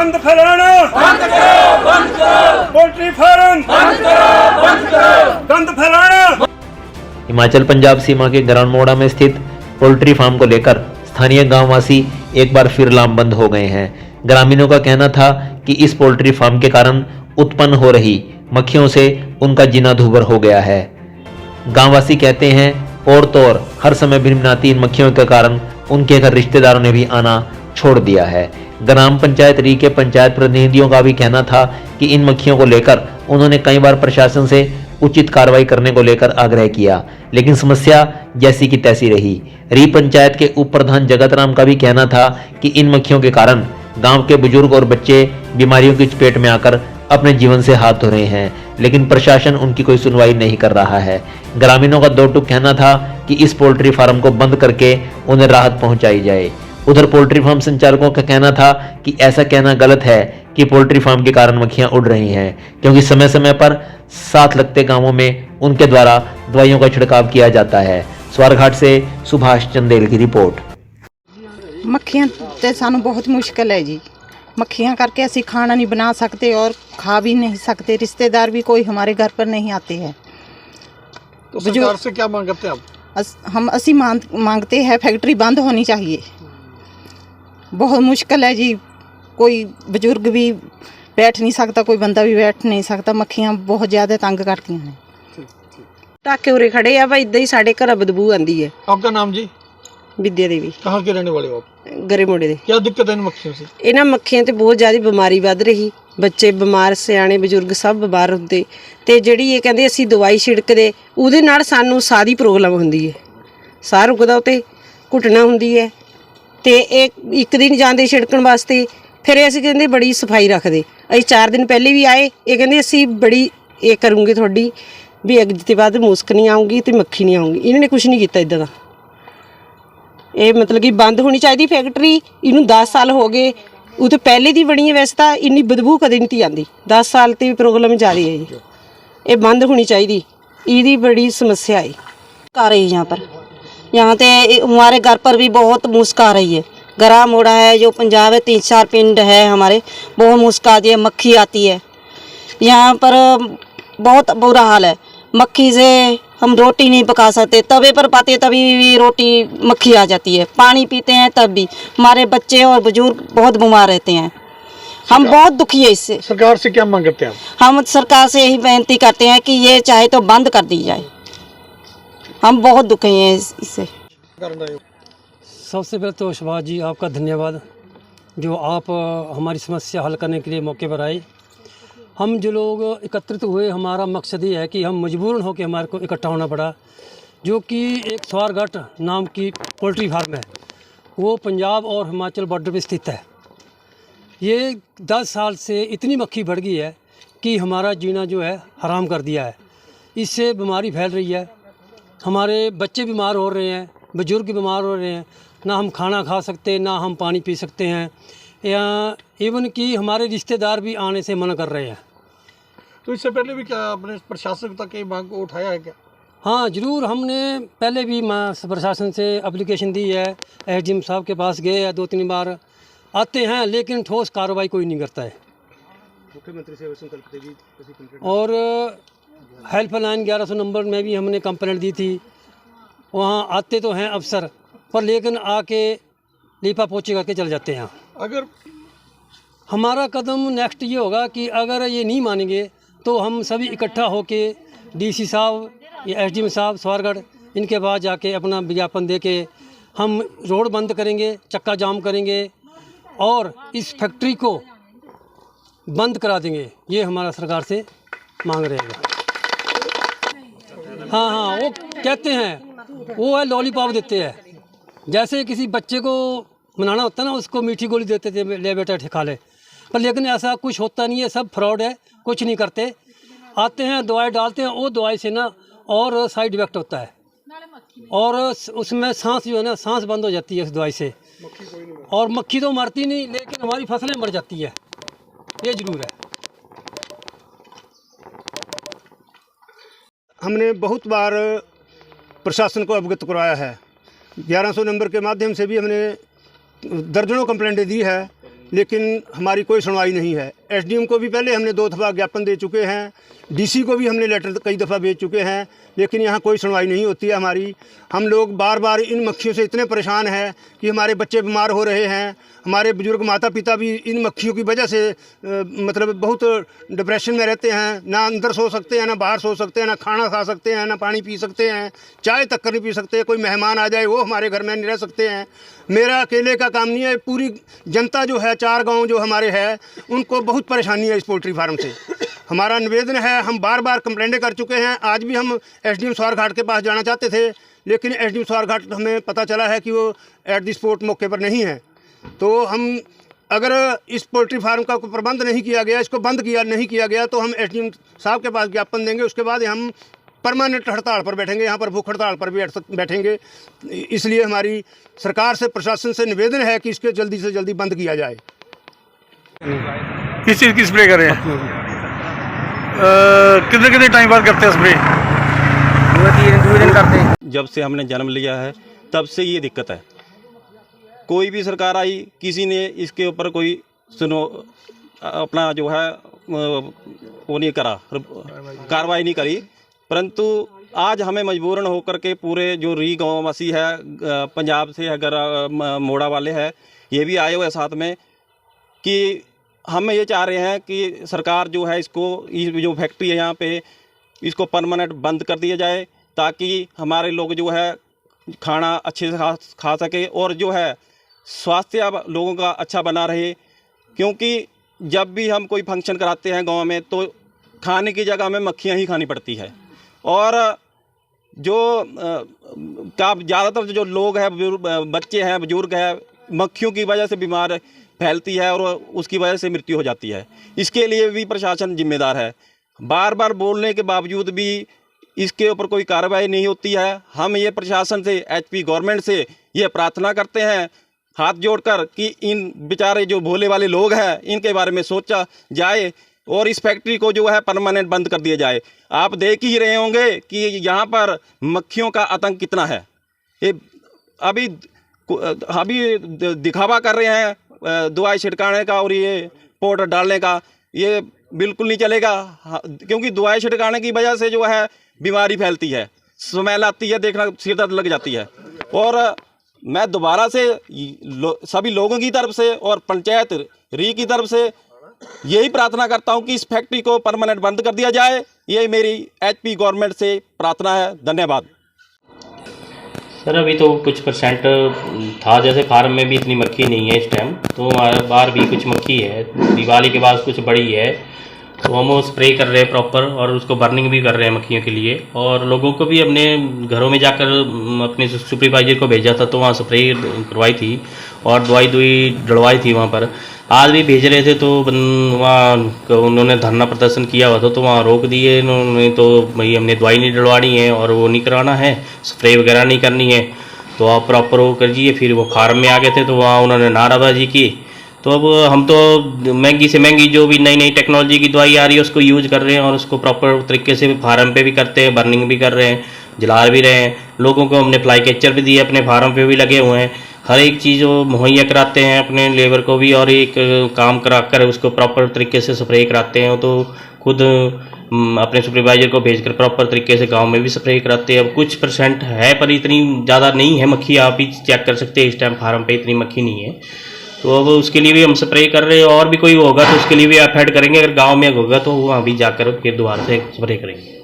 गंद फैलाना बंद करो, पोल्ट्री फार्म बंद करो, गंद फैलाना। हिमाचल पंजाब सीमा के गरानमोड़ा में स्थित पोल्ट्री फार्म को लेकर स्थानीय गांववासी एक बार फिर लामबंद हो गए हैं। ग्रामीणों का कहना था कि इस पोल्ट्री फार्म के कारण उत्पन्न हो रही मक्खियों से उनका जीना दूभर हो गया है। गांववासी कहते हैं और तो और हर समय भिनभिनाती इन मक्खियों के कारण उनके घर रिश्तेदारों ने भी आना छोड़ दिया है। ग्राम पंचायत री के पंचायत प्रतिनिधियों का भी कहना था कि इन मक्खियों को लेकर उन्होंने कई बार प्रशासन से उचित कार्रवाई करने को लेकर आग्रह किया, लेकिन समस्या जैसी की तैसी रही। री पंचायत के उप प्रधान जगत राम का भी कहना था कि इन मक्खियों के कारण गांव के बुजुर्ग और बच्चे बीमारियों की चपेट में आकर अपने जीवन से हाथ धो रहे हैं, लेकिन प्रशासन उनकी कोई सुनवाई नहीं कर रहा है। ग्रामीणों का दो टूक कहना था कि इस पोल्ट्री फार्म को बंद करके उन्हें राहत पहुंचाई जाए। उधर पोल्ट्री फार्म संचालकों का कहना था कि ऐसा कहना गलत है कि पोल्ट्री फार्म के कारण मक्खियां उड़ रही हैं, क्योंकि समय समय पर साथ लगते गांवों में उनके द्वारा दवाइयों का छिड़काव किया जाता है। स्वारघाट से सुभाष चंदेल की रिपोर्ट। मक्खियाँ तो सानू बहुत मुश्किल है जी। मक्खियाँ करके असी खाना नहीं बना सकते और खा भी नहीं सकते। रिश्तेदार भी कोई हमारे घर पर नहीं आते हैं। तो सरकार से क्या मांग करते हैं आप? हम असी मांगते हैं फैक्ट्री बंद होनी चाहिए। बहुत मुश्किल है जी। कोई बुजुर्ग भी बैठ नहीं सकता, कोई बंदा भी बैठ नहीं सकता। मक्खियाँ बहुत ज़्यादा तंग करती हैं। टाके उरे खड़े आ भाई, इदा ही साढ़े घर बदबू आती है। आपका नाम जी? विद्या देवी। कहाँ के रहने वाले हो आप? गरे मोड़े दे। क्या दिक्कत है इन मक्खियों से? इन्हां मक्खियां ते बहुत ज़्यादा बीमारी वध रही। बच्चे बीमार, सियाणे बजुर्ग सब बीमार होंदे ते जिहड़ी ये कहंदे असीं दवाई छिड़कदे ਉਹਦੇ ਨਾਲ ਸਾਨੂੰ ਸਾਹ ਦੀ ਪ੍ਰੋਬਲਮ ਹੁੰਦੀ ਹੈ। ਸਾਹ ਰੁਕਦਾ ਉਤੇ, ਘੁੱਟਣਾ ਹੁੰਦੀ ਹੈ ਤੇ ਇਹ ਇੱਕ ਦਿਨ ਜਾਂਦੇ ਛਿੜਕਣ ਵਾਸਤੇ। ਫਿਰ ਅਸੀਂ ਕਹਿੰਦੇ ਬੜੀ ਸਫਾਈ ਰੱਖਦੇ। ਅਸੀਂ 4 ਦਿਨ ਪਹਿਲੇ ਵੀ ਆਏ, ਇਹ ਕਹਿੰਦੇ ਅਸੀਂ ਬੜੀ ਇਹ ਕਰੂੰਗੇ ਤੁਹਾਡੀ ਵੀ ਅੱਜ ਤੋਂ ਬਾਅਦ ਮੁਸਕ ਨਹੀਂ ਆਊਗੀ ਤੇ ਮੱਖੀ ਨਹੀਂ ਆਊਗੀ। ਇਹਨਾਂ ਨੇ ਕੁਝ ਨਹੀਂ ਕੀਤਾ ਇਦਾਂ ਦਾ। ਇਹ ਮਤਲਬ ਕਿ ਬੰਦ ਹੋਣੀ ਚਾਹੀਦੀ ਫੈਕਟਰੀ। ਇਹਨੂੰ 10 ਸਾਲ ਹੋ ਗਏ, ਉਹ ਤੋਂ ਪਹਿਲੇ ਦੀ ਬਣੀ ਹੈ। ਵੈਸੇ ਤਾਂ ਇੰਨੀ ਬਦਬੂ ਕਦੇ ਨਹੀਂ ਤੀ ਆਉਂਦੀ। 10 ਸਾਲ ਤੇ ਵੀ ਪ੍ਰੋਬਲਮ ਜਾਰੀ है जी। ये बंद होनी चाहिए। ਇਹਦੀ बड़ी समस्या है। आ रही है यहाँ पे हमारे घर पर भी बहुत मुश्क आ रही है। गरा मोड़ा है जो पंजाब है, 3-4 पिंड है हमारे, बहुत मुश्क आती है, मक्खी आती है। यहाँ पर बहुत बुरा हाल है। मक्खी से हम रोटी नहीं पका सकते, तवे पर पाते तभी भी रोटी मक्खी आ जाती है। पानी पीते हैं तब भी हमारे बच्चे और बुजुर्ग बहुत बीमार रहते हैं। हम बहुत दुखी है इससे। सरकार से क्या मांग करते हैं आप? हम सरकार से यही बेनती करते हैं कि ये चाहे तो बंद कर दी जाए। हम बहुत दुखी हैं इससे। सबसे पहले तो सुभाष जी आपका धन्यवाद जो आप हमारी समस्या हल करने के लिए मौके पर आए। हम जो लोग एकत्रित हुए, हमारा मकसद ये है कि हम मजबूरन होकर हमारे को इकट्ठा होना पड़ा, जो कि एक स्वारघाट नाम की पोल्ट्री फार्म है। वो पंजाब और हिमाचल बॉर्डर पर स्थित है। ये 10 साल से इतनी मक्खी बढ़ गई है कि हमारा जीना जो है हराम कर दिया है। इससे बीमारी फैल रही है। हमारे बच्चे बीमार हो रहे हैं, बुजुर्ग बीमार हो रहे हैं। ना हम खाना खा सकते, ना हम पानी पी सकते हैं, या इवन कि हमारे रिश्तेदार भी आने से मना कर रहे हैं। तो इससे पहले भी क्या आपने प्रशासन तक ये मांग को उठाया है क्या? हाँ ज़रूर, हमने पहले भी प्रशासन से एप्लीकेशन दी है। एसडीएम साहब के पास गए हैं, 2-3 बार आते हैं, लेकिन ठोस कार्रवाई कोई नहीं करता है। मुख्यमंत्री से संकल्प देगी। और हेल्पलाइन 1100 नंबर में भी हमने कंप्लेंट दी थी। वहाँ आते तो हैं अफसर, पर लेकिन आके लीपा पोछी करके चले जाते हैं। अगर हमारा कदम नेक्स्ट ये होगा कि अगर ये नहीं मानेंगे तो हम सभी इकट्ठा होके डीसी साहब या एसडीएम साहब स्वारगढ़, इनके पास जाके अपना विज्ञापन दे के हम रोड बंद करेंगे, चक्का जाम करेंगे और इस फैक्ट्री को बंद करा देंगे। ये हमारा सरकार से मांग रहेगा। हाँ, वो कहते हैं, वो है लॉलीपॉप देते हैं। जैसे किसी बच्चे को मनाना होता है ना, उसको मीठी गोली देते थे, ले बेटा खा ले, पर लेकिन ऐसा कुछ होता नहीं है। सब फ्रॉड है, कुछ नहीं करते। आते हैं, दवाई डालते हैं, वो दवाई से ना और साइड इफेक्ट होता है और उसमें सांस जो है ना, सांस बंद हो जाती है उस दवाई से। और मक्खी तो मरती नहीं, लेकिन हमारी फसलें मर जाती है, ये ज़रूर है। हमने बहुत बार प्रशासन को अवगत करवाया है। 1100 नंबर के माध्यम से भी हमने दर्जनों कंप्लेंटें दी है, लेकिन हमारी कोई सुनवाई नहीं है। एसडीएम को भी पहले हमने 2 दफ़ा ज्ञापन दे चुके हैं, डीसी को भी हमने लेटर कई दफ़ा भेज चुके हैं, लेकिन यहाँ कोई सुनवाई नहीं होती है हमारी। हम लोग बार बार इन मक्खियों से इतने परेशान हैं कि हमारे बच्चे बीमार हो रहे हैं, हमारे बुजुर्ग माता पिता भी इन मक्खियों की वजह से मतलब बहुत डिप्रेशन में रहते हैं। ना अंदर सो सकते हैं, ना बाहर सो सकते हैं, ना खाना खा सकते हैं, ना पानी पी सकते हैं, चाय तक नहीं पी सकते। कोई मेहमान आ जाए वो हमारे घर में नहीं रह सकते हैं। मेरा अकेले का काम नहीं है, पूरी जनता जो है 4 गाँव जो हमारे है उनको बहुत परेशानी है इस पोल्ट्री फार्म से। हमारा निवेदन है, हम बार बार कंप्लेंटें कर चुके हैं। आज भी हम एसडीएम स्वारघाट के पास जाना चाहते थे, लेकिन एसडीएम स्वारघाट हमें पता चला है कि वो एट द स्पॉट मौके पर नहीं है। तो हम अगर इस पोल्ट्री फार्म का कोई प्रबंध नहीं किया गया, इसको बंद नहीं किया गया, तो हम एसडीएम साहब के पास ज्ञापन देंगे। उसके बाद हम परमानेंट हड़ताल पर बैठेंगे, यहाँ पर भूख हड़ताल पर भी बैठेंगे। इसलिए हमारी सरकार से, प्रशासन से निवेदन है कि इसके जल्दी से जल्दी बंद किया जाए। किस चीज़ की स्प्रे कर रहे हैं? कितने कितने टाइम बाद करते हैं स्प्रे? 2 दिन करते हैं। जब से हमने जन्म लिया है तब से ये दिक्कत है। कोई भी सरकार आई, किसी ने इसके ऊपर कोई अपना जो है वो नहीं करा, कार्रवाई नहीं करी। परंतु आज हमें मजबूरन होकर के पूरे जो री गाँववासी है, पंजाब से अगर मोड़ा वाले हैं, ये भी आए हुए साथ में, कि हम ये चाह रहे हैं कि सरकार जो है इसको, जो फैक्ट्री है यहाँ पे, इसको परमानेंट बंद कर दिया जाए, ताकि हमारे लोग जो है खाना अच्छे से खा सके और जो है स्वास्थ्य लोगों का अच्छा बना रहे। क्योंकि जब भी हम कोई फंक्शन कराते हैं गांव में, तो खाने की जगह हमें मक्खियाँ ही खानी पड़ती है। और जो ज़्यादातर जो लोग हैं, बच्चे हैं, बुजुर्ग हैं, मक्खियों की वजह से बीमार फैलती है और उसकी वजह से मृत्यु हो जाती है। इसके लिए भी प्रशासन जिम्मेदार है। बार बार बोलने के बावजूद भी इसके ऊपर कोई कार्रवाई नहीं होती है। हम ये प्रशासन से, एचपी गवर्नमेंट से ये प्रार्थना करते हैं हाथ जोड़कर कि इन बेचारे जो भोले वाले लोग हैं, इनके बारे में सोचा जाए और इस फैक्ट्री को जो है परमानेंट बंद कर दिया जाए। आप देख ही रहे होंगे कि यहाँ पर मक्खियों का आतंक कितना है। ये अभी दिखावा कर रहे हैं दवाई छिड़काने का और ये पाउडर डालने का, ये बिल्कुल नहीं चलेगा। क्योंकि दवाई छिड़काने की वजह से जो है बीमारी फैलती है, स्मेल आती है, देखना सिर दर्द लग जाती है। और मैं दोबारा से सभी लोगों की तरफ से और पंचायत री की तरफ से यही प्रार्थना करता हूं कि इस फैक्ट्री को परमानेंट बंद कर दिया जाए। ये मेरी एचपी गवर्नमेंट से प्रार्थना है। धन्यवाद। सर अभी तो कुछ परसेंट था, जैसे फार्म में भी इतनी मक्खी नहीं है इस टाइम, तो बाहर भी कुछ मक्खी है। दिवाली के बाद कुछ बड़ी है, तो हम वो स्प्रे कर रहे हैं प्रॉपर और उसको बर्निंग भी कर रहे हैं मक्खियों के लिए। और लोगों को भी अपने घरों में जाकर अपने सुपरवाइजर को भेजा था, तो वहाँ स्प्रे करवाई थी और दवाई डलवाई थी वहाँ पर। आज भी भेज रहे थे, तो वहाँ उन्होंने धरना प्रदर्शन किया हुआ था, तो वहाँ रोक दिए उन्होंने। तो भाई हमने दवाई नहीं डलवानी है और वो नहीं कराना है, स्प्रे वगैरह नहीं करनी है, तो आप प्रॉपर वो करिए। फिर वो फार्म में आ गए थे, तो वहाँ उन्होंने नाराबाजी की। तो अब हम तो महंगी से महंगी जो भी नई नई टेक्नोलॉजी की दवाई आ रही है उसको यूज़ कर रहे हैं और उसको प्रॉपर तरीके से फार्म पे भी करते हैं, बर्निंग भी कर रहे हैं, जला भी रहे हैं। लोगों को हमने फ्लाई कैचर भी दिए, अपने फार्म पे भी लगे हुए हैं, हर एक चीज़ वो मुहैया कराते हैं अपने लेबर को भी, और एक काम करा कर उसको प्रॉपर तरीके से स्प्रे कराते हैं। तो खुद अपने सुपरवाइजर को भेजकर प्रॉपर तरीके से गांव में भी स्प्रे कराते हैं। अब कुछ परसेंट है पर इतनी ज़्यादा नहीं है मक्खी, आप ही चेक कर सकते हैं इस टाइम फार्म पे इतनी मक्खी नहीं है। तो अब उसके लिए भी हम स्प्रे कर रहे हैं, और भी कोई होगा तो उसके लिए भी आप ऐड करेंगे। अगर गाँव में होगा तो वहाँ भी जाकर फिर दोबारा से स्प्रे करेंगे।